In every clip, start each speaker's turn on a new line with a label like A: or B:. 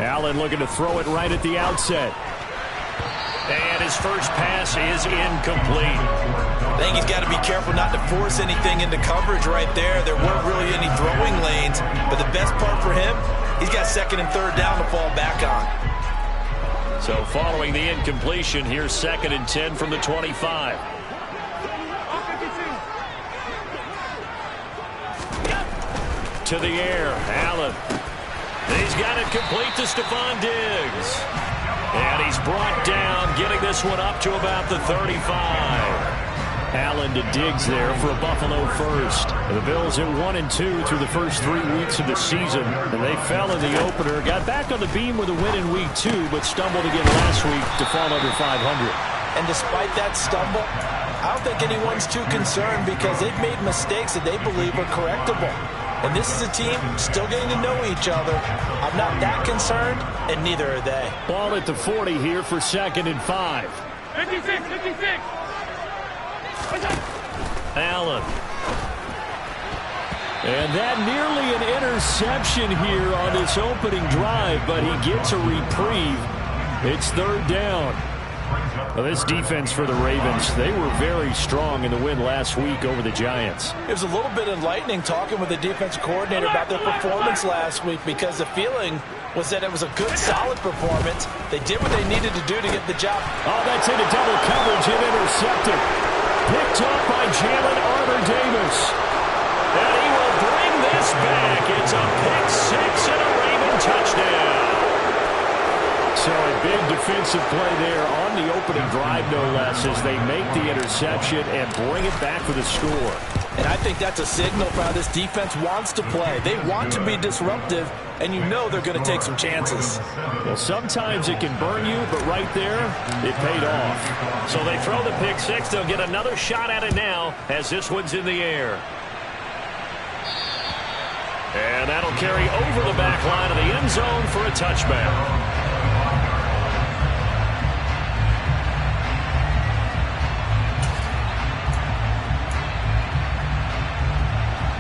A: Allen looking to throw it right at the outset.
B: And his first pass is incomplete.
C: I think he's got to be careful not to force anything into coverage right there. There weren't really any throwing lanes, but the best part for him, he's got second and third down to fall back on.
B: So following the incompletion, here's 2nd and 10 from the 25. To the air, Allen. He's got it complete to Stephon Diggs. And he's brought down, getting this one up to about the 35.
A: Allen to Diggs there for a Buffalo first. The Bills at 1-2 through the first 3 weeks of the season. And they fell in the opener, got back on the beam with a win in week 2, but stumbled again last week to fall under 500.
C: And despite that stumble, I don't think anyone's too concerned because they've made mistakes that they believe are correctable. And this is a team still getting to know each other. I'm not that concerned, and neither are they.
A: Ball at the 40 here for 2nd and 5.
D: 56.
A: Allen. And that nearly an interception here on this opening drive, but he gets a reprieve. It's 3rd down. Well, this defense for the Ravens, they were very strong in the win last week over the Giants.
C: It was a little bit enlightening talking with the defensive coordinator about their performance last week because the feeling was that it was a good, solid performance. They did what they needed to do to get the job.
A: Oh, that's into double coverage and intercepted. Picked up by Jalen Armour-Davis.
B: And he will bring this back. It's a pick-6 and a Raven touchdown.
A: So a big defensive play there on the opening drive, no less, as they make the interception and bring it back for the score.
C: And I think that's a signal for how this defense wants to play. They want to be disruptive, and you know they're going to take some chances.
A: Well, sometimes it can burn you, but right there, it paid off.
B: So they throw the pick-6. They'll get another shot at it now as this one's in the air. And that'll carry over the back line of the end zone for a touchback.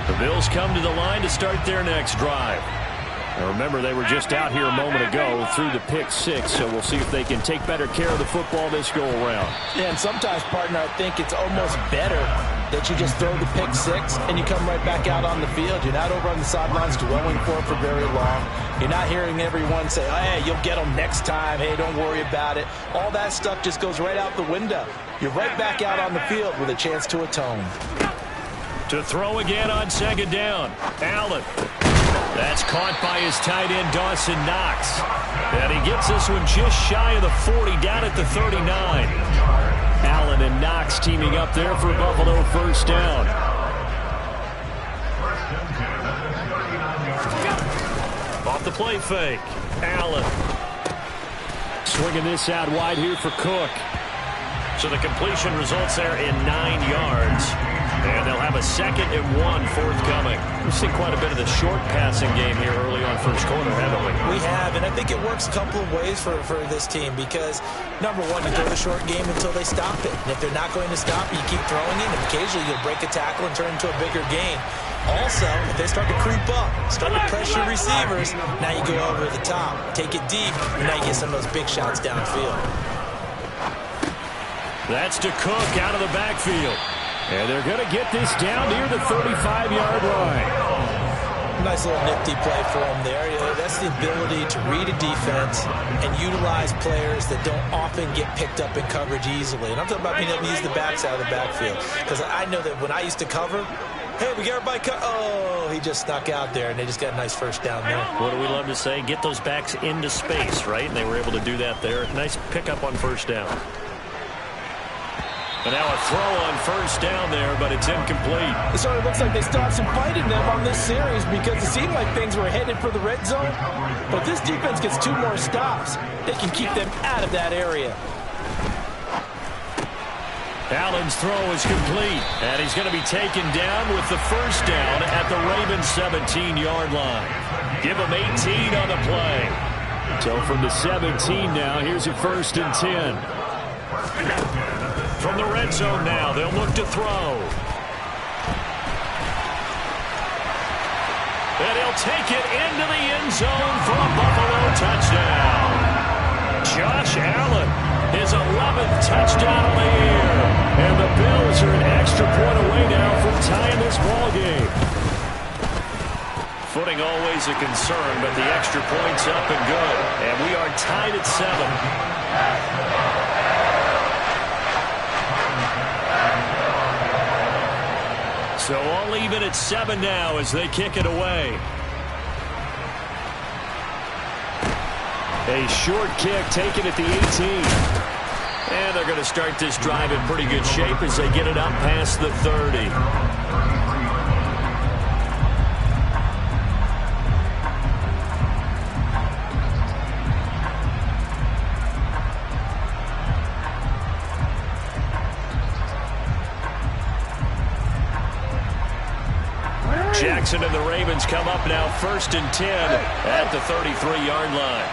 B: The Bills come to the line to start their next drive. Now remember, they were just out here a moment ago through the pick-6, so we'll see if they can take better care of the football this go-around.
C: Yeah, and sometimes, partner, I think it's almost better that you just throw the pick-6 and you come right back out on the field. You're not over on the sidelines dwelling for it for very long. You're not hearing everyone say, oh, hey, you'll get them next time. Hey, don't worry about it. All that stuff just goes right out the window. You're right back out on the field with a chance to atone.
B: To throw again on 2nd down. Allen. That's caught by his tight end, Dawson Knox. And he gets this one just shy of the 40, down at the 39. Allen and Knox teaming up there for Buffalo first down. Off the play fake. Allen.
A: Swinging this out wide here for Cook.
B: So the completion results there in 9 yards. And they'll have a 2nd and 1 forthcoming. We've seen quite a bit of the short passing game here early on first quarter, haven't we?
C: We have, and I think it works a couple of ways for this team because, number one, you throw the short game until they stop it. And if they're not going to stop it, you keep throwing it, and occasionally you'll break a tackle and turn it into a bigger gain. Also, if they start to creep up, start to pressure receivers, now you go over the top, take it deep, and now you get some of those big shots downfield.
B: That's to Cook out of the backfield.
A: And they're going to get this down near the 35-yard line.
C: Nice little nifty play for him there. That's the ability to read a defense and utilize players that don't often get picked up in coverage easily. And I'm talking about being able to use the backs out of the backfield. Because I know that when I used to cover, hey, we got everybody oh, he just snuck out there, and they just got a nice first down there.
B: What do we love to say? Get those backs into space, right? And they were able to do that there. Nice pickup on first down. And now a throw on first down there, but it's incomplete.
C: It sort of looks like they still have some fight in them on this series because it seemed like things were headed for the red zone. But this defense gets 2 more stops. They can keep them out of that area.
B: Allen's throw is complete, and he's going to be taken down with the first down at the Ravens' 17-yard line. Give him 18 on the play.
A: So from the 17 now, here's a 1st and 10.
B: From the red zone now, they'll look to throw. And he'll take it into the end zone for a Buffalo touchdown. Josh Allen, his 11th touchdown of the year. And the Bills are an extra point away now from tying this ball game. Footing always a concern, but the extra point's up and good. And we are tied at 7. So all even at 7 now as they kick it away. A short kick taken at the 18. And they're going to start this drive in pretty good shape as they get it up past the 30. Jackson and the Ravens come up now 1st and 10 at the 33-yard line.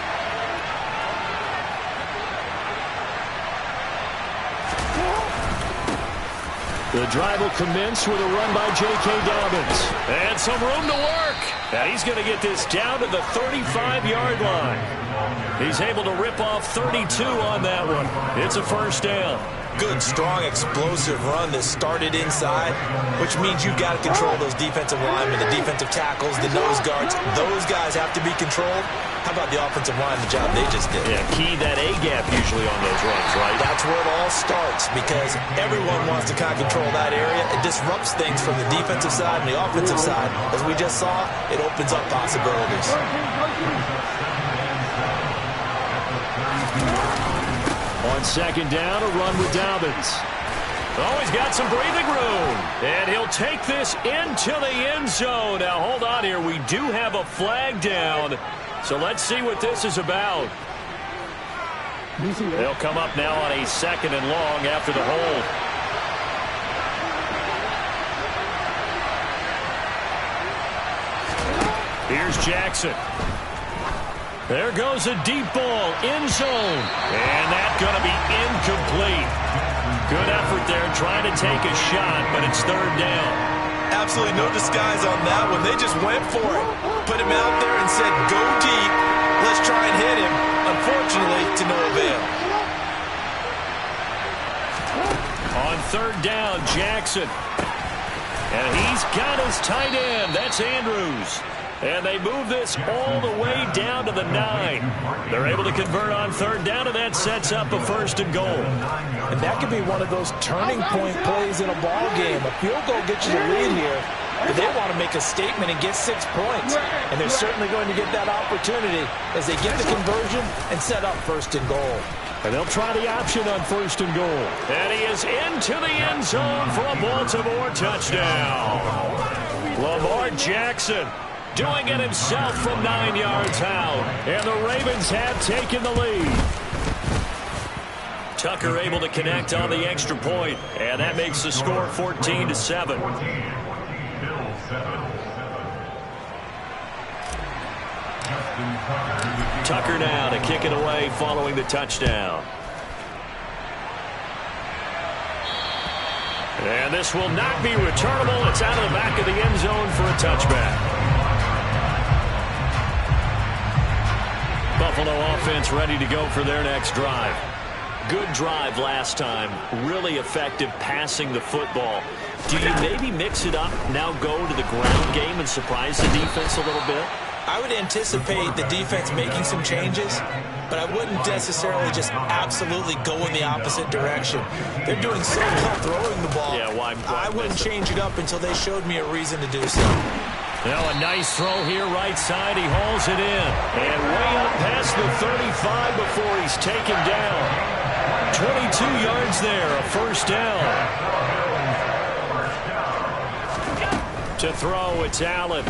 B: The drive will commence with a run by J.K. Dobbins. And some room to work. And he's going to get this down to the 35-yard line. He's able to rip off 32 on that one. It's a first down.
C: Good, strong, explosive run that started inside, which means you've got to control those defensive linemen, the defensive tackles, the nose guards. Those guys have to be controlled. How about the offensive line, the job they just did?
B: Yeah, key that A-gap usually on those runs, right?
C: That's where it all starts because everyone wants to kind of control that area. It disrupts things from the defensive side and the offensive side. As we just saw, it opens up possibilities.
B: On second down, a run with Dobbins. Oh, he's got some breathing room. And he'll take this into the end zone. Now, hold on here. We do have a flag down. So let's see what this is about. They'll come up now on a 2nd and long after the hold. Here's Jackson. There goes a deep ball, end zone. And that's going to be incomplete. Good effort there trying to take a shot, but it's 3rd down.
C: Absolutely no disguise on that one. They just went for it. Put him out there and said, go deep. Let's try and hit him. Unfortunately, to no avail.
B: On 3rd down, Jackson. And he's got his tight end. That's Andrews. And they move this all the way down to the 9. They're able to convert on 3rd down, and that sets up a 1st and goal.
C: And that could be one of those turning point plays in a ball game. A field goal gets you the lead here, but they want to make a statement and get 6 points. And they're certainly going to get that opportunity as they get the conversion and set up 1st and goal.
B: And they'll try the option on 1st and goal. And he is into the end zone for a Baltimore touchdown. Lamar Jackson doing it himself from 9 yards out. And the Ravens have taken the lead. Tucker able to connect on the extra point. And that makes the score 14-7. Tucker now to kick it away following the touchdown. And this will not be returnable. It's out of the back of the end zone for a touchback. Buffalo offense ready to go for their next drive. Good drive last time. Really effective passing the football. Do you maybe mix it up, now go to the ground game and surprise the defense a little bit?
C: I would anticipate the defense making some changes, but I wouldn't necessarily just absolutely go in the opposite direction. They're doing so well throwing the ball.
B: Yeah, why
C: I wouldn't change it up until they showed me a reason to do so.
B: Now a nice throw here right side. He hauls it in. And way up past the 35 before he's taken down. 22 yards there, a 1st down. To throw, it's Allen.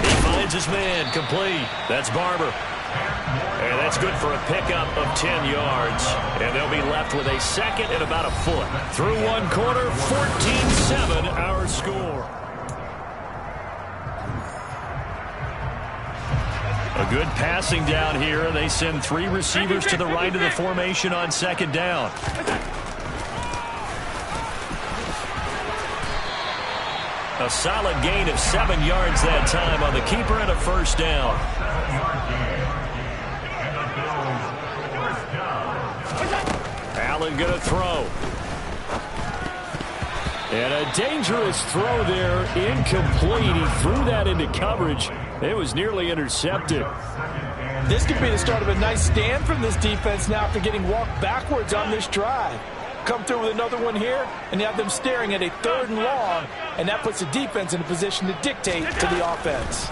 B: He finds his man, complete. That's Barber. And that's good for a pickup of 10 yards. And they'll be left with a 2nd and about a foot. Through 1 quarter, 14-7 our score. A good passing down here. They send 3 receivers to the right of the formation on 2nd down. A solid gain of 7 yards that time on the keeper and a first down. Allen going to throw. And a dangerous throw there, incomplete. He threw that into coverage. It was nearly intercepted.
C: This could be the start of a nice stand from this defense now after getting walked backwards on this drive. Come through with another one here, and you have them staring at a 3rd and long, and that puts the defense in a position to dictate to the offense.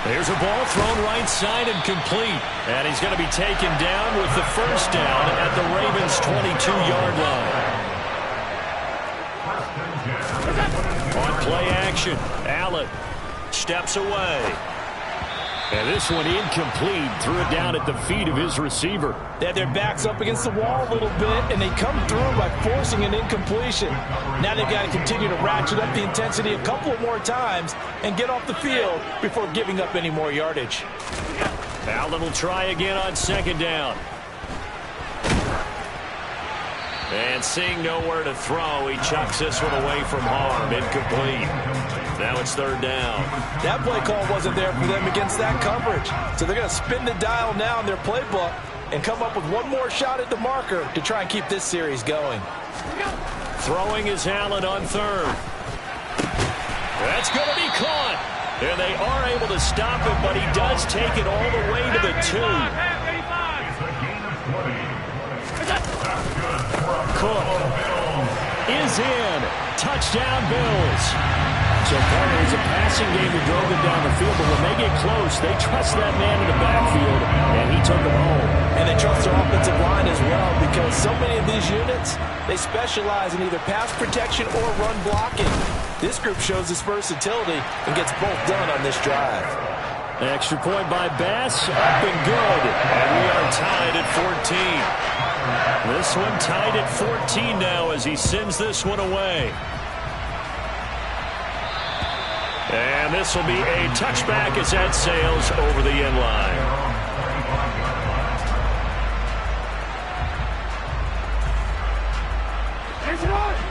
B: There's a ball thrown right side and complete. And he's going to be taken down with the first down at the Ravens' 22-yard line. On play action, Allen steps away. And this one incomplete. Threw it down at the feet of his receiver.
C: They had their backs up against the wall a little bit, and they come through by forcing an incompletion. Now they've got to continue to ratchet up the intensity a couple of more times and get off the field before giving up any more yardage.
B: Allen will try again on 2nd down. And seeing nowhere to throw, he chucks this one away from harm. Incomplete. Now it's 3rd down.
C: That play call wasn't there for them against that coverage. So they're going to spin the dial now in their playbook and come up with one more shot at the marker to try and keep this series going.
B: Throwing is Allen on 3rd. That's going to be caught. And they are able to stop him, but he does take it all the way to the 2. Cook is in. Touchdown, Bills. So far, it was a passing game that drove them down the field, but when they get close, they trust that man in the backfield, and he took them home.
C: And they trust their offensive line as well, because so many of these units, they specialize in either pass protection or run blocking. This group shows this versatility and gets both done on this drive.
B: Extra point by Bass, up and good. And we are tied at 14. This one tied at 14 now as he sends this one away. And this will be a touchback as that sails over the end line.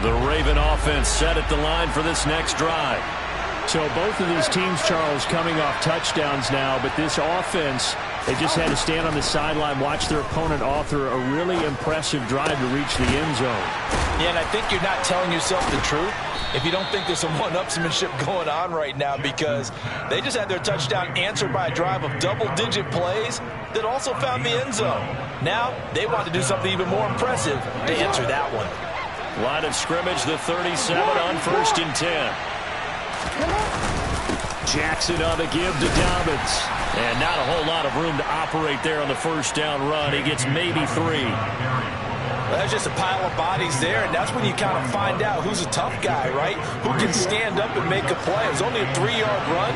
B: The Raven offense set at the line for this next drive.
A: So both of these teams, Charles, coming off touchdowns now, but this offense, they just had to stand on the sideline, watch their opponent author a really impressive drive to reach the end zone.
C: Yeah, and I think you're not telling yourself the truth if you don't think there's some one-upsmanship going on right now, because they just had their touchdown answered by a drive of double-digit plays that also found the end zone. Now they want to do something even more impressive to answer that one.
B: Line of scrimmage, the 37 on 1st and 10. Jackson on the give to Dobbins. And not a whole lot of room to operate there on the first down run. He gets maybe 3.
C: Well, that's just a pile of bodies there, and that's when you kind of find out who's a tough guy, right? Who can stand up and make a play. It was only a 3-yard run,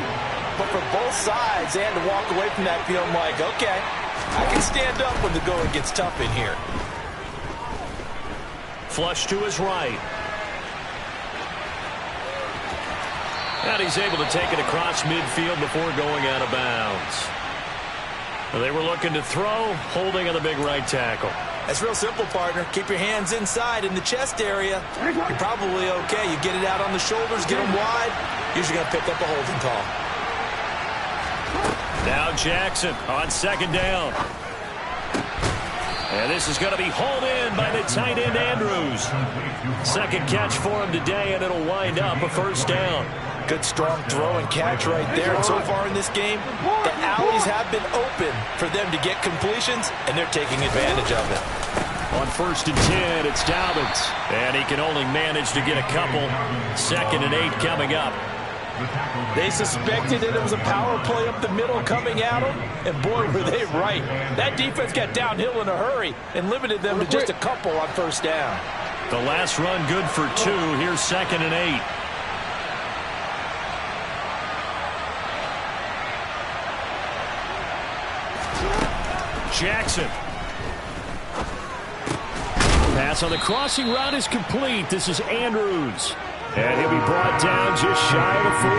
C: but for both sides, they had to walk away from that feeling like, okay, I can stand up when the going gets tough in here.
B: Flush to his right. And he's able to take it across midfield before going out of bounds. They were looking to throw, holding on the big right tackle.
C: That's real simple, partner. Keep your hands inside in the chest area. You're probably okay. You get it out on the shoulders, get them wide. Usually going to pick up a holding call.
B: Now Jackson on 2nd down. And this is going to be hauled in by the tight end Andrews. Second catch for him today, and it'll wind up a first down.
C: Good strong throw and catch right there. And so far in this game, the alleys have been open for them to get completions, and they're taking advantage of it.
B: On 1st and 10, it's Dobbins. And he can only manage to get a couple. 2nd and 8 coming up.
C: They suspected that it was a power play up the middle coming at them, and boy, were they right. That defense got downhill in a hurry and limited them to just a couple on first down.
B: The last run good for 2. Here's 2nd and 8. Jackson. Pass on the crossing route is complete. This is Andrews. And he'll be brought down just shy of the 40.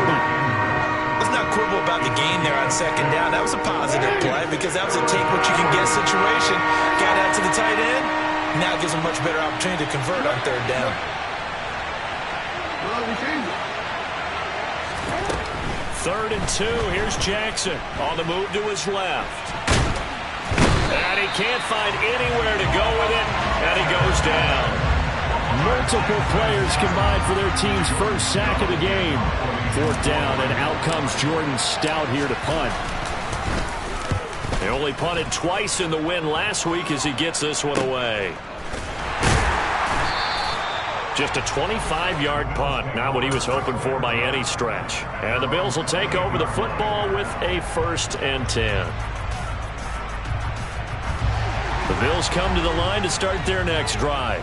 C: Let's not quibble about the gain there on 2nd down. That was a positive play because that was a take-what-you-can-get situation. Got out to the tight end, Now gives them much better opportunity to convert on third down.
B: Third and 2. Here's Jackson on the move to his left. And he can't find anywhere to go with it, and he goes down.
A: Multiple players combined for their team's first sack of the game. Fourth down, and out comes Jordan Stout here to punt.
B: He only punted twice in the win last week as he gets this one away. Just a 25-yard punt, not what he was hoping for by any stretch. And the Bills will take over the football with a 1st and 10. The Bills come to the line to start their next drive.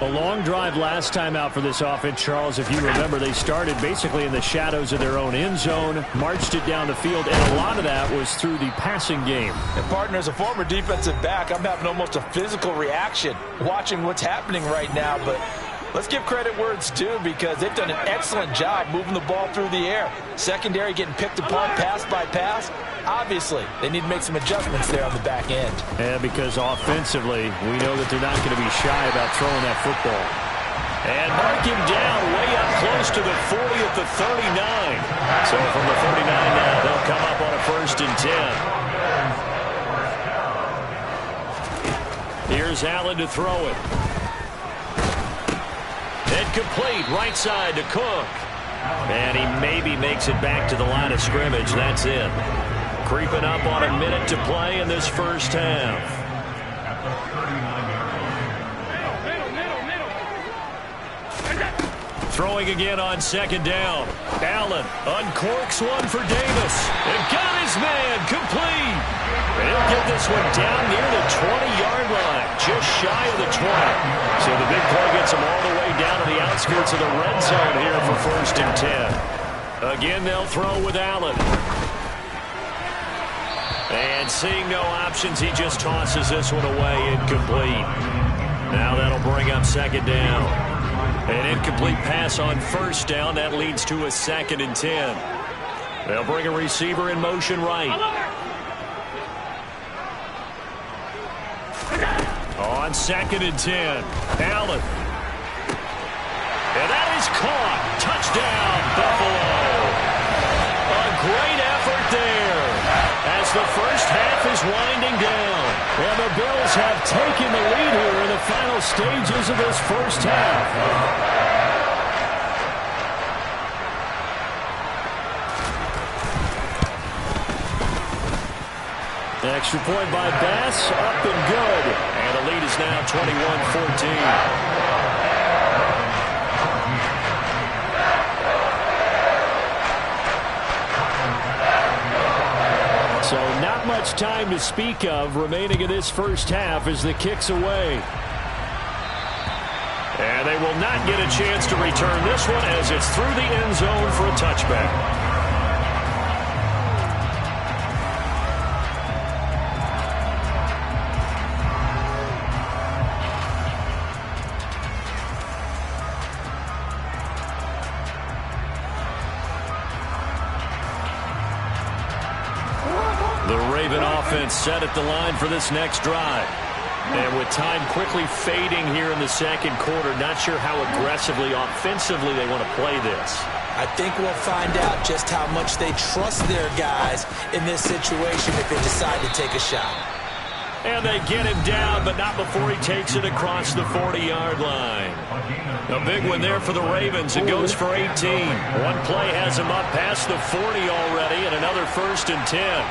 A: A long drive last time out for this offense, Charles. If you remember, they started basically in the shadows of their own end zone, marched it down the field, and a lot of that was through the passing game.
C: And partner, as a former defensive back, I'm having almost a physical reaction watching what's happening right now, but let's give credit where it's due because they've done an excellent job moving the ball through the air. Secondary getting picked apart pass by pass. Obviously, they need to make some adjustments there on the back end.
A: Yeah, because offensively, we know that they're not going to be shy about throwing that football.
B: And mark him down way up close to the 40 at the 39. So from the 39 now, they'll come up on a 1st and 10. Here's Allen to throw it. Incomplete, right side to Cook. And he maybe makes it back to the line of scrimmage. That's it. Creeping up on a minute to play in this first half. Throwing again on 2nd down. Allen uncorks one for Davis. And got his man complete. And he'll get this one down near the 20-yard line, just shy of the 20. So the big play gets him all the way down to the outskirts of the red zone here for 1st and 10. Again, they'll throw with Allen. And seeing no options, he just tosses this one away, incomplete. Now that'll bring up 2nd down. An incomplete pass on 1st down. That leads to a 2nd and 10. They'll bring a receiver in motion right. On 2nd and 10, Allen. And that is caught. Touchdown, Buffalo. A great effort there as the first half is winding down.
A: And the Bills have taken the lead here in the final stages of this first half. Extra point by Bass, up and good.
B: And the lead is now 21-14.
A: So not much time to speak of remaining in this first half as the kick's away.
B: And they will not get a chance to return this one as it's through the end zone for a touchback. Set at the line for this next drive. And with time quickly fading here in the 2nd quarter, not sure how aggressively, offensively they want to play this.
C: I think we'll find out just how much they trust their guys in this situation if they decide to take a shot.
B: And they get him down, but not before he takes it across the 40-yard line. A big one there for the Ravens. It goes for 18. One play has him up past the 40 already, and another 1st and 10.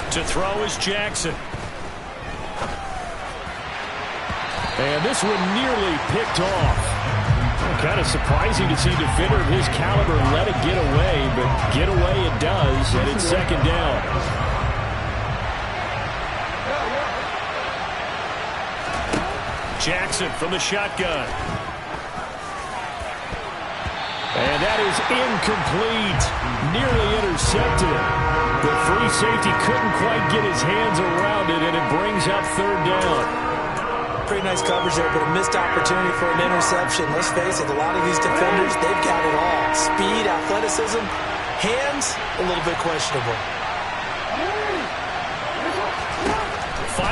B: To throw is Jackson.
A: And this one nearly picked off. Kind of surprising to see a defender of his caliber let it get away, but get away it does, and it's 2nd down.
B: Jackson from the shotgun.
A: And that is incomplete. Nearly intercepted. The free safety couldn't quite get his hands around it, and it brings up 3rd down.
C: Pretty nice coverage there, but a missed opportunity for an interception. Let's face it, a lot of these defenders, they've got it all. Speed, athleticism, hands, a little bit questionable.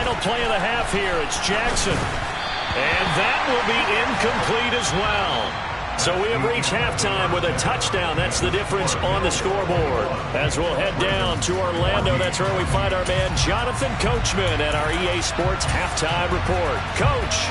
B: final play of the half here. It's Jackson. And that will be incomplete as well. So we have reached halftime with a touchdown. That's the difference on the scoreboard. As we'll head down to Orlando, that's where we find our man Jonathan Coachman at our EA Sports Halftime Report. Coach.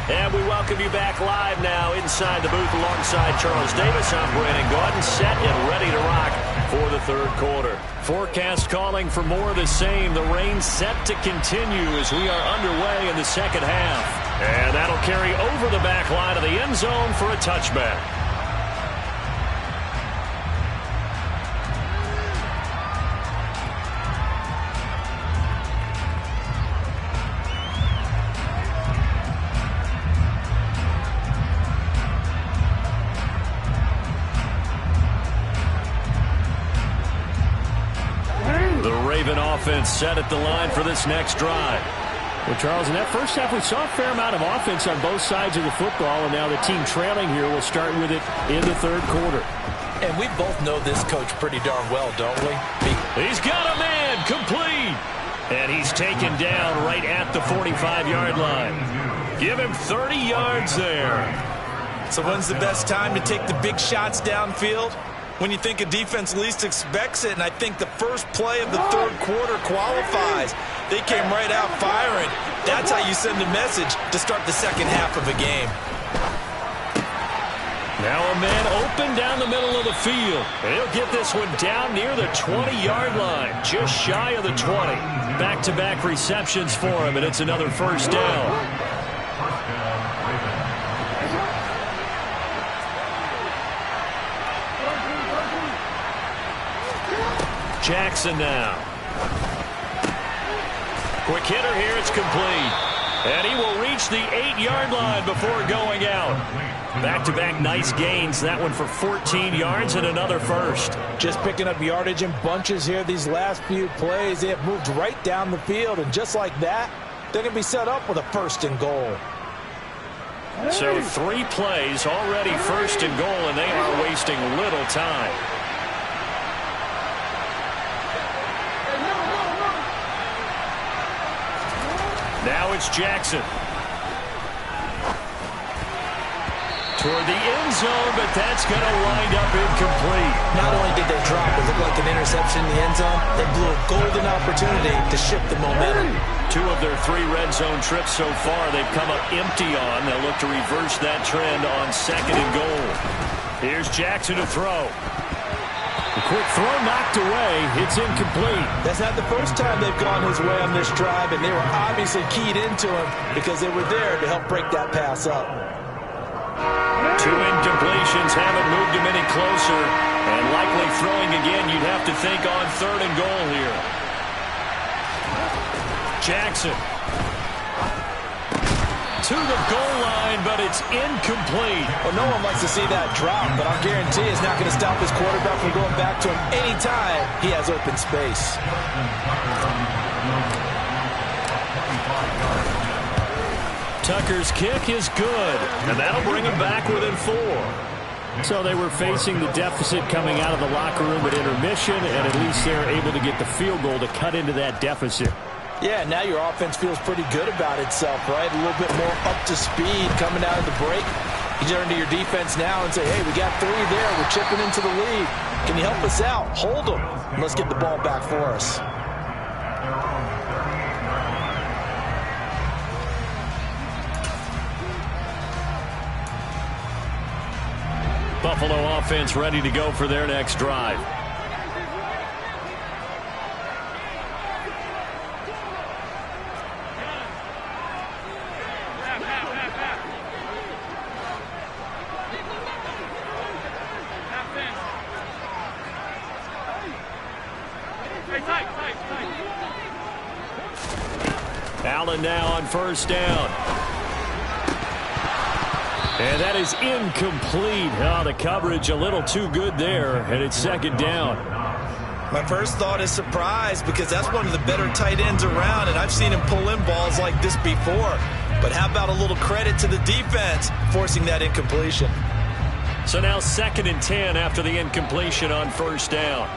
B: And we welcome you back live now inside the booth alongside Charles Davis. I'm Brandon Gordon, set and ready to rock for the third quarter. Forecast calling for more of the same. The rain set to continue as we are underway in the second half. And that'll carry over the back line of the end zone for a touchback. Offense set at the line for this next drive.
A: Well, Charles, in that first half, we saw a fair amount of offense on both sides of the football, and now the team trailing here will start with it in the third quarter.
C: And we both know this coach pretty darn well, don't we?
B: He's got a man complete. And he's taken down right at the 45-yard line. Give him 30 yards there.
C: So when's the best time to take the big shots downfield? When you think a defense least expects it, and I think the first play of the third quarter qualifies. They came right out firing. That's how you send a message to start the second half of a game.
B: Now a man open down the middle of the field. He'll get this one down near the 20-yard line, just shy of the 20. Back-to-back receptions for him, and it's another first down. Jackson now. Quick hitter here, it's complete. And he will reach the 8-yard line before going out. Back-to-back nice gains. That one for 14 yards and another first.
C: Just picking up yardage in bunches here these last few plays. They have moved right down the field, and just like that, they're going to be set up with a first and goal.
B: So 3 plays already first and goal, and they are wasting little time. Now it's Jackson. Toward the end zone, but that's going to wind up incomplete.
C: Not only did they drop, it looked like an interception in the end zone, they blew a golden opportunity to shift the momentum.
B: 2 of their 3 red zone trips so far, they've come up empty on. They'll look to reverse that trend on second and goal. Here's Jackson to throw. The quick throw knocked away. It's incomplete.
C: That's not the first time they've gone his way on this drive, and they were obviously keyed into him because they were there to help break that pass up.
B: 2 incompletions haven't moved him any closer, and likely throwing again, you'd have to think on third and goal here. Jackson to the goal line, but it's incomplete.
C: Well, no one likes to see that drop, but I'll guarantee it's not going to stop his quarterback from going back to him anytime he has open space.
B: Tucker's kick is good, and that'll bring him back within 4.
A: So they were facing the deficit coming out of the locker room at intermission, and at least they're able to get the field goal to cut into that deficit.
C: Yeah, now your offense feels pretty good about itself, right? A little bit more up to speed coming out of the break. You turn to your defense now and say, hey, we got 3 there. We're chipping into the lead. Can you help us out? Hold them. And let's get the ball back for us.
B: Buffalo offense ready to go for their next drive. Allen now on first down. And that is incomplete. Oh, the coverage a little too good there, and it's second down.
C: My first thought is surprise because that's one of the better tight ends around, and I've seen him pull in balls like this before. But how about a little credit to the defense forcing that incompletion?
B: So now 2nd and 10 after the incompletion on 1st down.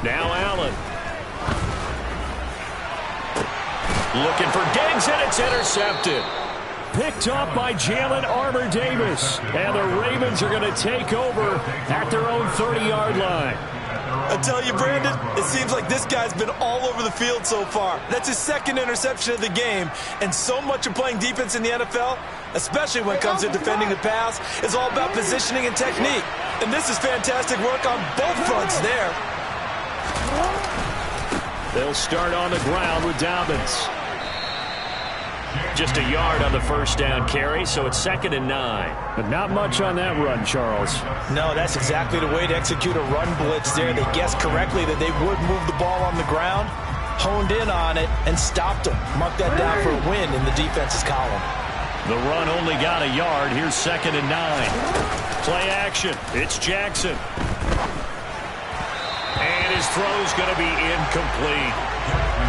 B: Now Allen. Looking for Diggs, and it's intercepted. Picked up by Jalen Armour-Davis. And the Ravens are going to take over at their own 30-yard line.
C: I tell you, Brandon, it seems like this guy's been all over the field so far. That's his 2nd interception of the game. And so much of playing defense in the NFL, especially when it comes to defending the pass, is all about positioning and technique. And this is fantastic work on both fronts there.
B: They'll start on the ground with Dobbins. Just a yard on the 1st down carry, so it's 2nd and 9.
A: But not much on that run, Charles.
C: No, that's exactly the way to execute a run blitz there. They guessed correctly that they would move the ball on the ground, honed in on it, and stopped them. Mark that down for a win in the defense's column.
B: The run only got a yard. Here's 2nd and 9. Play action. It's Jackson. And his throw's going to be incomplete.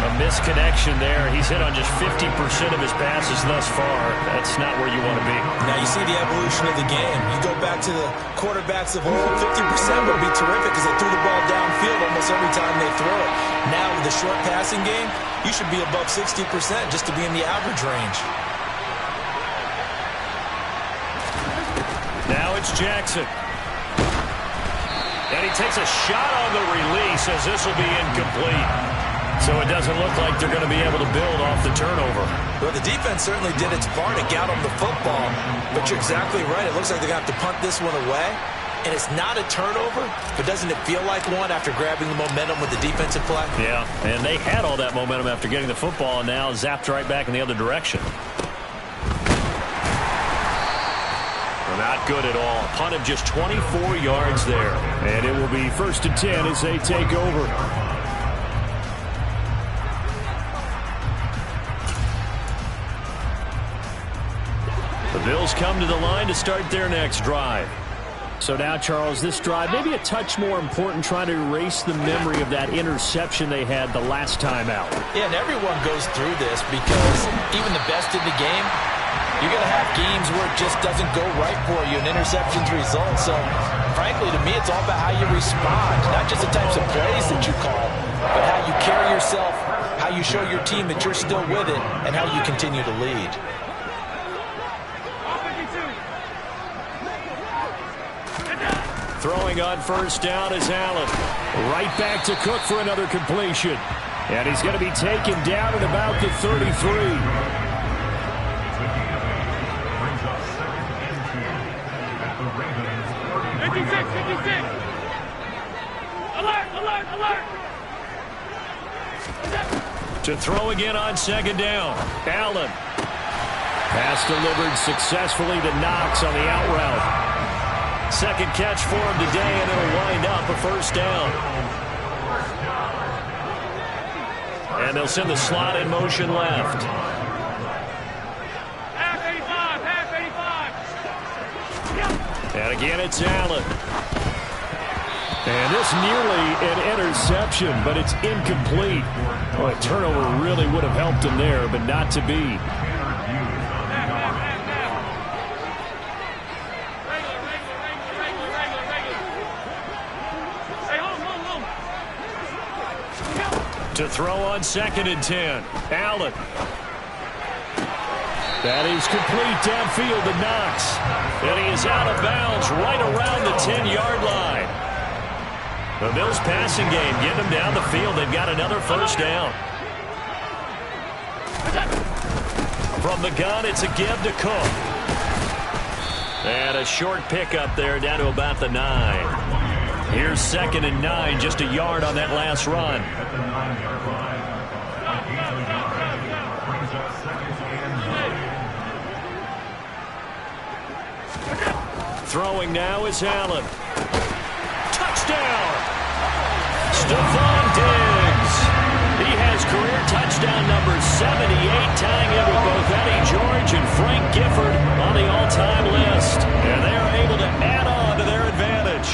B: A misconnection there. He's hit on just 50% of his passes thus far. That's not where you want to be.
C: Now you see the evolution of the game. You go back to the quarterbacks of old, 50% would be terrific because they threw the ball downfield almost every time they throw it. Now with the short passing game, you should be above 60% just to be in the average range.
B: Now it's Jackson. And he takes a shot on the release as this will be incomplete. So it doesn't look like they're going to be able to build off the turnover.
C: Well, the defense certainly did its part to get them the football. But you're exactly right. It looks like they're going to have to punt this one away. And it's not a turnover, but doesn't it feel like one after grabbing the momentum with the defensive play?
B: Yeah, and they had all that momentum after getting the football and now zapped right back in the other direction. Not good at all. Punt of just 24 yards there.
A: And it will be 1st and 10 as they take over.
B: The Bills come to the line to start their next drive.
A: So now, Charles, this drive maybe a touch more important, trying to erase the memory of that interception they had the last time out.
C: Yeah, and everyone goes through this because even the best in the game, you're going to have games where it just doesn't go right for you, and interceptions result. So, frankly, to me, it's all about how you respond, not just the types of plays that you call, but how you carry yourself, how you show your team that you're still with it, and how you continue to lead.
B: Throwing on 1st down is Allen.
A: Right back to Cook for another completion. And he's going to be taken down at about the 33.
D: 56. Alert, alert, alert.
B: To throw again on 2nd down. Allen.
A: Pass delivered successfully to Knox on the out route.
B: 2nd catch for him today, and it'll wind up a 1st down. And they'll send the slot in motion left. And again, it's Allen.
A: And this nearly an interception, but it's incomplete. Well, a turnover really would have helped him there, but not to be.
B: To throw on 2nd and 10. Allen.
A: That is complete downfield to Knox.
B: And he is out of bounds right around the 10-yard line. The Bills passing game getting them down the field. They've got another 1st down. From the gun, it's a give to Cook. And a short pickup there down to about the 9. Here's 2nd and 9, just a yard on that last run. Throwing now is Allen. Touchdown! Stephon Diggs. He has career touchdown number 78, tying it with both Eddie George and Frank Gifford on the all-time list. And they are able to add on to their advantage.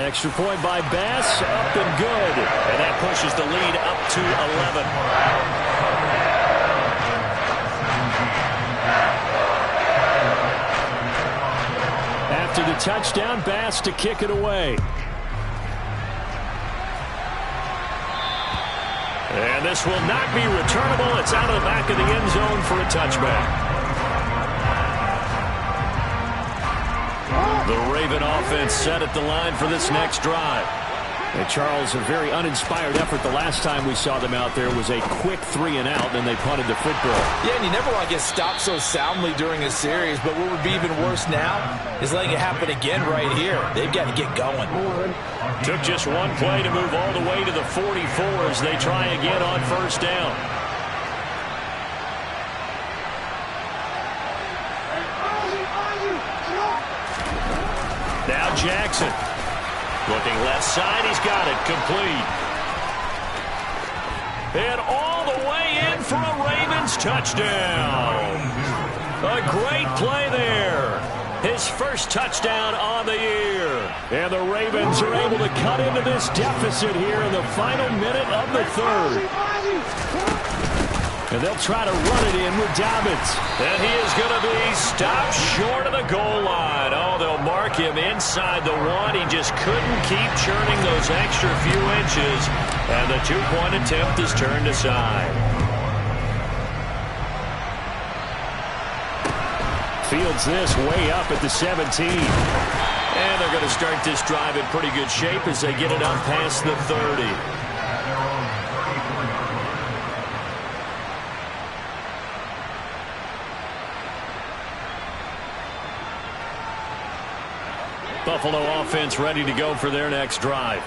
A: Extra point by Bass, up and good.
B: And that pushes the lead up to 11.
A: After the touchdown, Bass to kick it away.
B: And this will not be returnable. It's out of the back of the end zone for a touchback. The Raven offense set at the line for this next drive.
A: And Charles, a very uninspired effort. The last time we saw them out there was a quick 3 and out, and they punted the football.
C: Yeah, and you never want to get stopped so soundly during a series, but what would be even worse now is letting it happen again right here. They've got to get going.
B: Took just one play to move all the way to the 44 as they try again on first down. Now Jackson. Looking left side, he's got it, complete. And all the way in for a Ravens touchdown. A great play there. His first touchdown on the year.
A: And the Ravens are able to cut into this deficit here in the final minute of the third. And they'll try to run it in with Dobbins.
B: And he is going to be stopped short of the goal line. Oh, they'll mark him inside the 1. He just couldn't keep churning those extra few inches. And the 2-point attempt is turned aside.
A: Fields this way up at the 17.
B: And they're going to start this drive in pretty good shape as they get it up past the 30.
A: Buffalo offense ready to go for their next drive.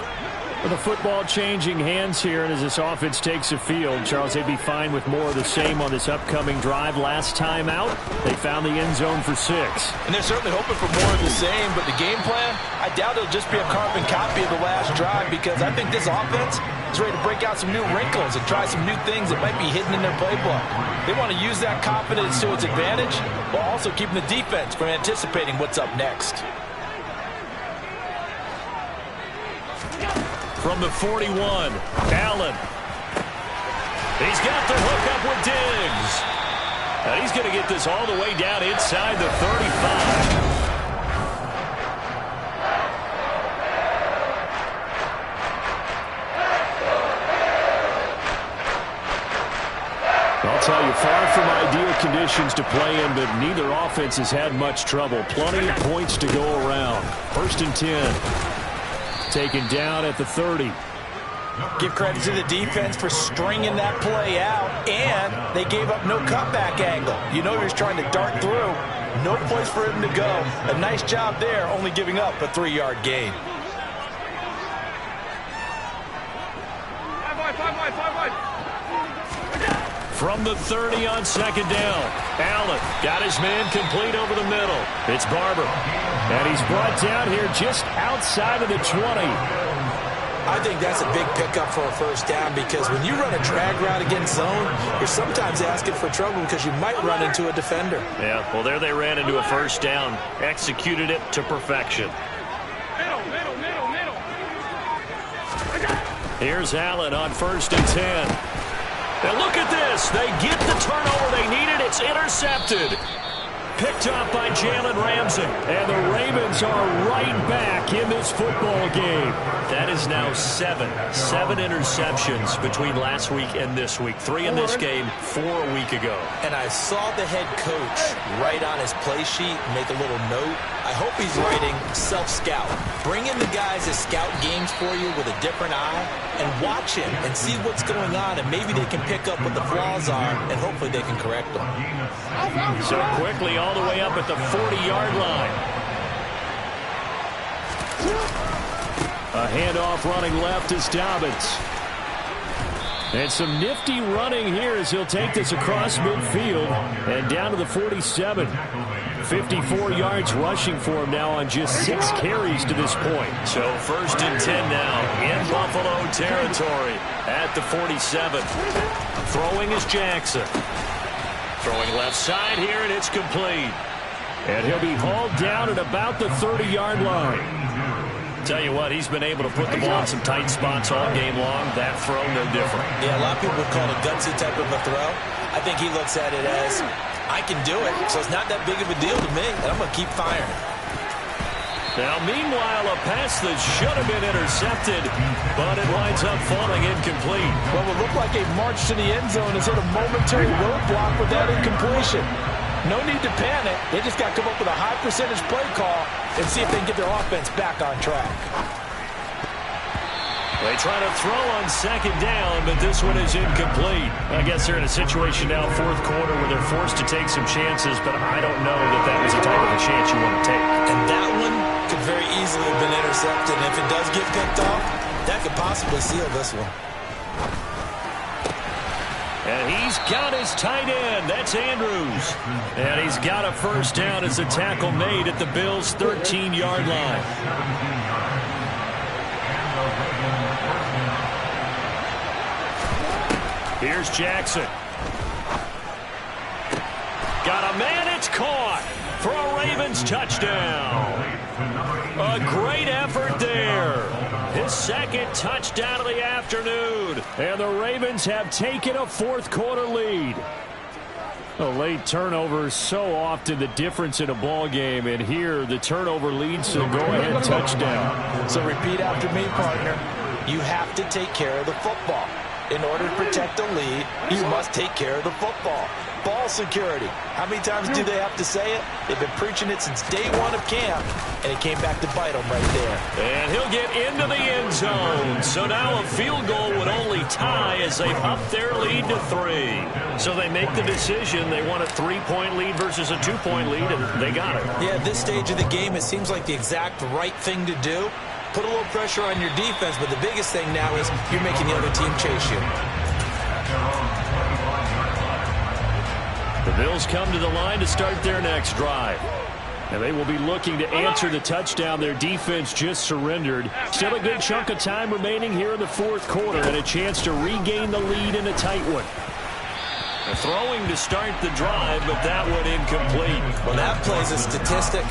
A: With the football changing hands here, and as this offense takes the field, Charles, they'd be fine with more of the same on this upcoming drive. Last time out, they found the end zone for 6.
C: And they're certainly hoping for more of the same, but the game plan, I doubt it'll just be a carbon copy of the last drive, because I think this offense is ready to break out some new wrinkles and try some new things that might be hidden in their playbook. They want to use that confidence to its advantage, while also keeping the defense from anticipating what's up next.
B: From the 41, Allen. He's got the hook up with Diggs. And he's going to get this all the way down inside the 35.
A: I'll tell you, far from ideal conditions to play in, but neither offense has had much trouble. Plenty of points to go around. 1st and 10. Taken down at the 30.
C: Give credit to the defense for stringing that play out, and they gave up no cutback angle. You know he was trying to dart through. No place for him to go. A nice job there, only giving up a 3-yard gain.
B: From the 30 on 2nd down, Allen got his man complete over the middle. It's Barber.
A: And he's brought down here just outside of the 20.
C: I think that's a big pickup for a first down, because when you run a drag route against zone, you're sometimes asking for trouble because you might run into a defender.
B: Yeah, well, there they ran into a first down. Executed it to perfection.
D: Middle.
B: Here's Allen on 1st and 10. And look at this. They get the turnover they needed. It's intercepted. Picked up by Jalen Ramsey.
A: And the Ravens are right back in this football game.
B: That is now 7 interceptions between last week and this week. 3 in this game, 4 a week ago.
C: And I saw the head coach write on his play sheet, make a little note. I hope he's writing self-scout. Bring in the guys that scout games for you with a different eye and watch him and see what's going on, and maybe they can pick up what the flaws are, and hopefully they can correct them.
B: So quickly all the way up at the 40-yard line.
A: A handoff running left is Dobbins. And some nifty running here as he'll take this across midfield and down to the 47. 54 yards rushing for him now on just 6 carries to this point.
B: So 1st and 10 now in Buffalo territory at the 47. Throwing is Jackson. Throwing left side here, and it's complete.
A: And he'll be hauled down at about the 30-yard line.
B: Tell you what, he's been able to put the ball in some tight spots all game long. That throw, no different.
C: Yeah, a lot of people would call it a gutsy type of a throw. I think he looks at it as, I can do it, so it's not that big of a deal to me, and I'm going to keep firing.
B: Now, meanwhile, a pass that should have been intercepted, but it winds up falling incomplete.
E: Well, it looked like a march to the end zone has hit a momentary roadblock with that incompletion. No need to panic. They just got to come up with a high percentage play call and see if they can get their offense back on track.
B: They try to throw on second down, but this one is incomplete. I guess they're in a situation now, fourth quarter, where they're forced to take some chances, but I don't know that that was the type of a chance you want to take.
C: And that one could very easily have been intercepted. And if it does get picked off, that could possibly seal this one.
B: And he's got his tight end. That's Andrews. And he's got a first down as the tackle made at the Bills' 13-yard line. Here's Jackson. Got a man, it's caught for a Ravens touchdown. A great effort there. His second touchdown of the afternoon. And the Ravens have taken a fourth quarter lead. A late turnover is so often the difference in a ball game, and here the turnover leads to a go-ahead touchdown.
C: So repeat after me, partner. You have to take care of the football. In order to protect the lead, you must take care of the football. Ball security. How many times do they have to say it? They've been preaching it since day one of camp, and it came back to bite them right there.
B: And he'll get into the end zone. So now a field goal would only tie as they've upped their lead to 3. So they make the decision. They want a 3-point lead versus a 2-point lead, and they got it.
C: Yeah, at this stage of the game, it seems like the exact right thing to do. Put a little pressure on your defense, but the biggest thing now is you're making the other team chase you.
B: The Bills come to the line to start their next drive. And they will be looking to answer the touchdown their defense just surrendered. Still a good chunk of time remaining here in the fourth quarter and a chance to regain the lead in a tight one. Throwing to start the drive, but that one incomplete.
C: Well, that plays a statistic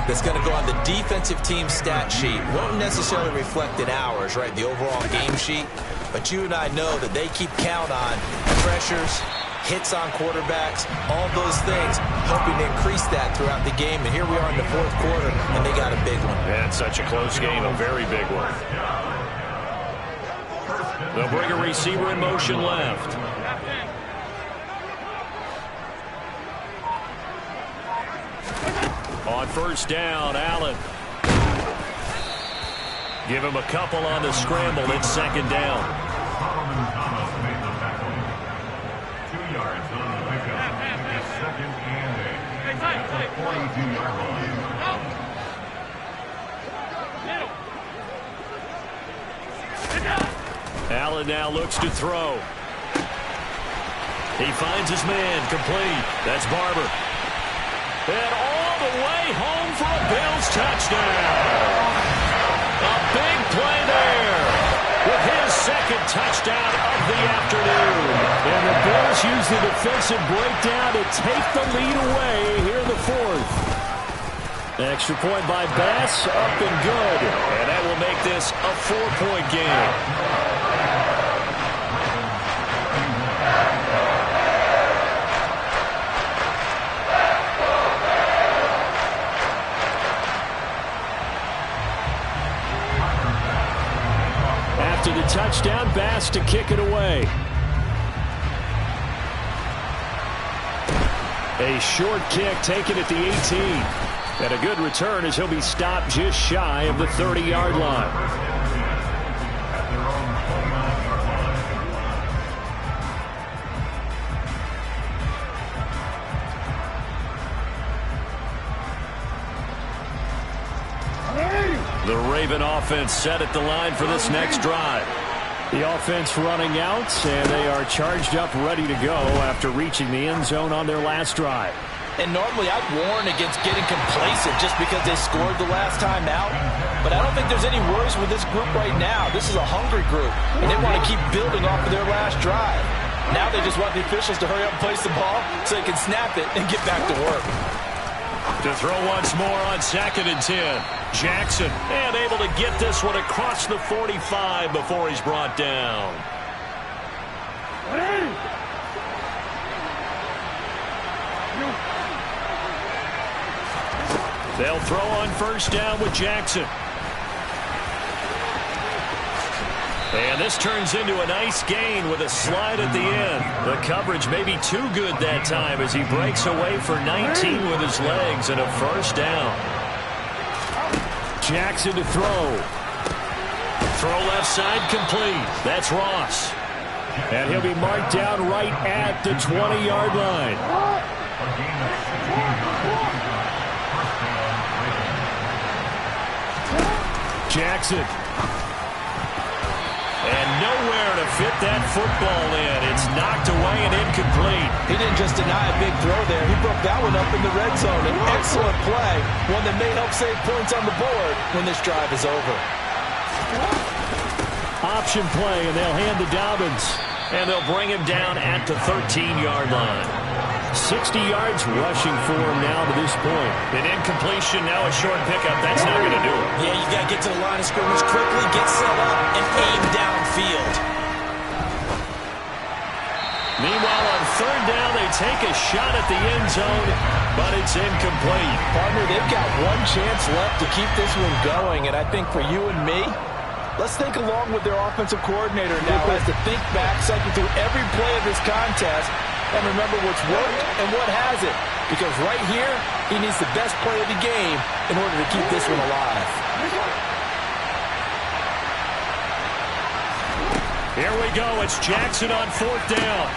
C: that's going to go on the defensive team stat sheet. Won't necessarily reflect in ours, right, the overall game sheet. But you and I know that they keep count on pressures, hits on quarterbacks, all those things, hoping to increase that throughout the game. And here we are in the fourth quarter, and they got a big one.
B: Yeah, it's such a close game, a very big one. They'll bring a receiver in motion left. On first down, Allen. Give him a couple on the scramble. It's second down. Allen now looks to throw. He finds his man, complete. That's Barber. And all the way home for a Bills touchdown. A big play there with his second touchdown of the afternoon. And the Bills use the defensive breakdown to take the lead away here in the fourth. Extra point by Bass, up and good. And that will make this a 4-point game. After the touchdown, Bass to kick it away. A short kick taken at the 18. And a good return as he'll be stopped just shy of the 30-yard line. The Raven offense set at the line for this next drive. The offense running out, and they are charged up, ready to go after reaching the end zone on their last drive.
C: And normally I'd warn against getting complacent just because they scored the last time out. But I don't think there's any worries with this group right now. This is a hungry group, and they want to keep building off of their last drive. Now they just want the officials to hurry up and place the ball so they can snap it and get back to work.
B: To throw once more on 2nd and 10. Jackson, and able to get this one across the 45 before he's brought down. They'll throw on 1st down with Jackson. And this turns into a nice gain with a slide at the end. The coverage may be too good that time as he breaks away for 19 with his legs and a 1st down. Jackson to throw. Throw left side complete. That's Ross.
A: And he'll be marked down right at the 20-yard line. Jackson.
B: And nowhere to fit that football in. It's knocked away and incomplete.
E: He didn't just deny a big throw there. He broke that one up in the red zone. An excellent play, one that may help save points on the board when this drive is over.
A: Option play, and they'll hand to Dobbins.
B: And they'll bring him down at the 13-yard line.
A: 60 yards rushing for him now to this point.
B: An incompletion, now a short pickup. That's not going to do it.
C: Yeah, you got to get to the line of scrimmage quickly, get set up, and aim downfield.
B: Meanwhile, on 3rd down, they take a shot at the end zone, but it's incomplete.
E: Partner, they've got one chance left to keep this one going, and I think for you and me, let's think along with their offensive coordinator now as to think back, cycle through every play of this contest, and remember what's worked and what hasn't. Because right here, he needs the best play of the game in order to keep this one alive.
B: Here we go. It's Jackson on 4th down.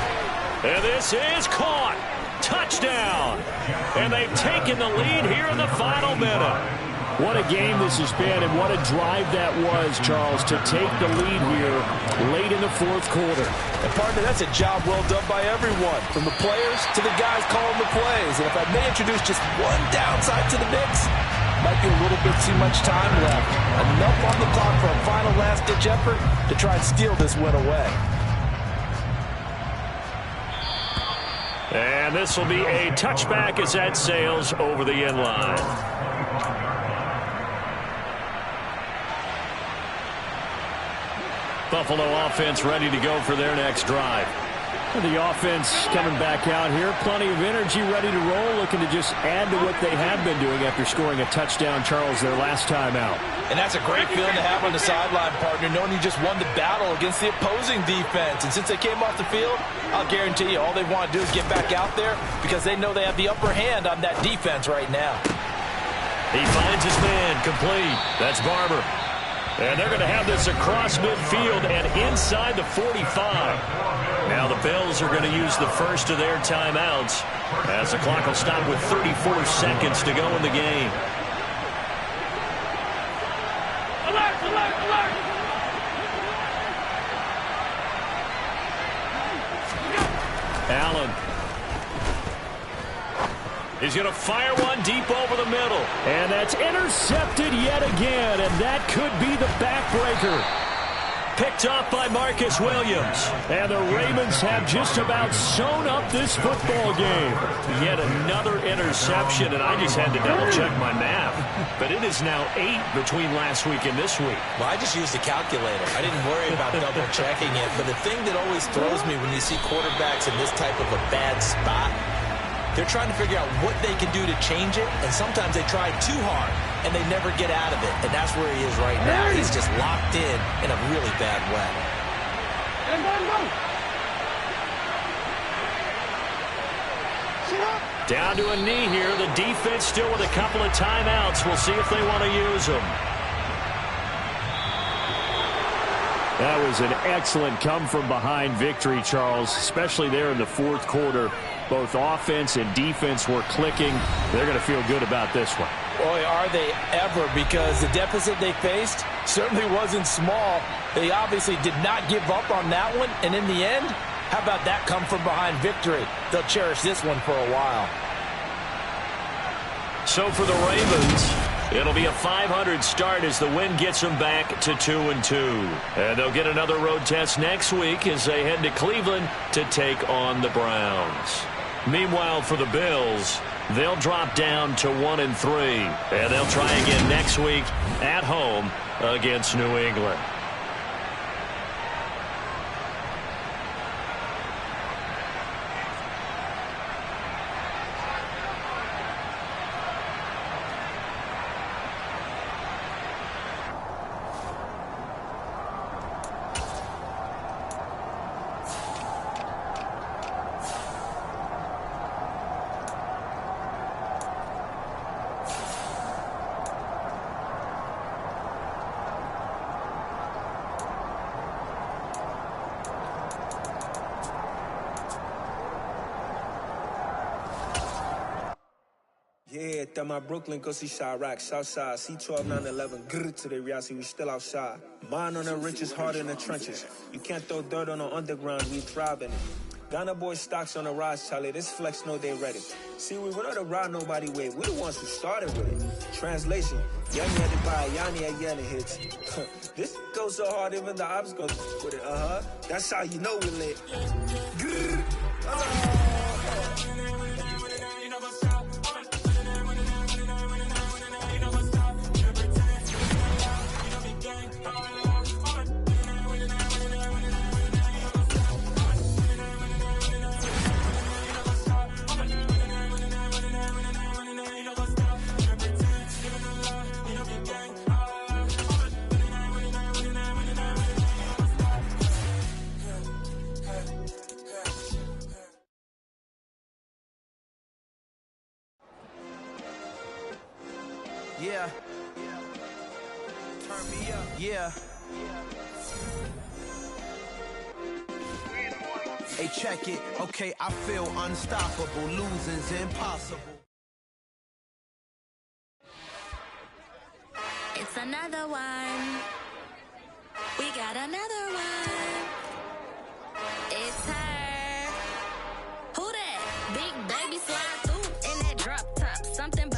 B: And this is caught. Touchdown. And they've taken the lead here in the final minute.
A: What a game this has been, and what a drive that was, Charles, to take the lead here late in the 4th quarter.
E: And, partner, that's a job well done by everyone, from the players to the guys calling the plays. And if I may introduce just one downside to the mix, might be a little bit too much time left. Enough on the clock for a final last-ditch effort to try and steal this win away.
B: And this will be a touchback as that sails over the end line. Buffalo offense ready to go for their next drive.
A: The offense coming back out here. Plenty of energy, ready to roll, looking to just add to what they have been doing after scoring a touchdown, Charles, their last time out.
E: And that's a great feeling to have on the sideline, partner, knowing you just won the battle against the opposing defense. And since they came off the field, I'll guarantee you all they want to do is get back out there because they know they have the upper hand on that defense right now.
B: He finds his man complete. That's Barber. And they're going to have this across midfield and inside the 45. Now the Bills are going to use the first of their timeouts as the clock will stop with 34 seconds to go in the game.
D: Alert, alert, alert!
B: Allen. He's going to fire one deep over the middle.
A: And that's intercepted yet again, and that could be the backbreaker.
B: Picked off by Marcus Williams.
A: And the Ravens have just about sewn up this football game.
B: Yet another interception, and I just had to double-check my math. But it is now 8 between last week and this week.
C: Well, I just used a calculator. I didn't worry about double-checking it. But the thing that always throws me when you see quarterbacks in this type of a bad spot, they're trying to figure out what they can do to change it, and sometimes they try too hard, and they never get out of it. And that's where he is right now. He's just locked in a really bad way.
B: Down to a knee here. The defense still with a couple of timeouts. We'll see if they want to use them.
A: That was an excellent come-from-behind victory, Charles, especially there in the 4th quarter. Both offense and defense were clicking. They're going to feel good about this one.
E: Boy, are they ever, because the deficit they faced certainly wasn't small. They obviously did not give up on that one, and in the end, how about that come-from-behind victory? They'll cherish this one for a while.
B: So for the Ravens, it'll be a .500 start as the win gets them back to 2-2. And they'll get another road test next week as they head to Cleveland to take on the Browns. Meanwhile, for the Bills, They'll drop down to 1-3, and they'll try again next week at home against New England.
F: Yeah, throw my Brooklyn, go see Chirac, Southside, C12, 911, grrr to the reality, we still outside. Mine on the richest, heart in the trenches. You can't throw dirt on the underground, we thrive in it. Ghana boys stocks on the rise, Charlie, this flex know they ready. See, we went on the ride, nobody wave, we the ones who started with it. Translation, Yanni had to buy, Yanni at Yanni hits. This goes so hard, even the ops go with it, That's how you know we lit. Grrr,
G: Yeah. Turn me up. Yeah. Hey, check it. Okay, I feel unstoppable. Losing's impossible.
H: It's another one. We got another one. It's her. Who that? Big baby slide through in that drop top. Something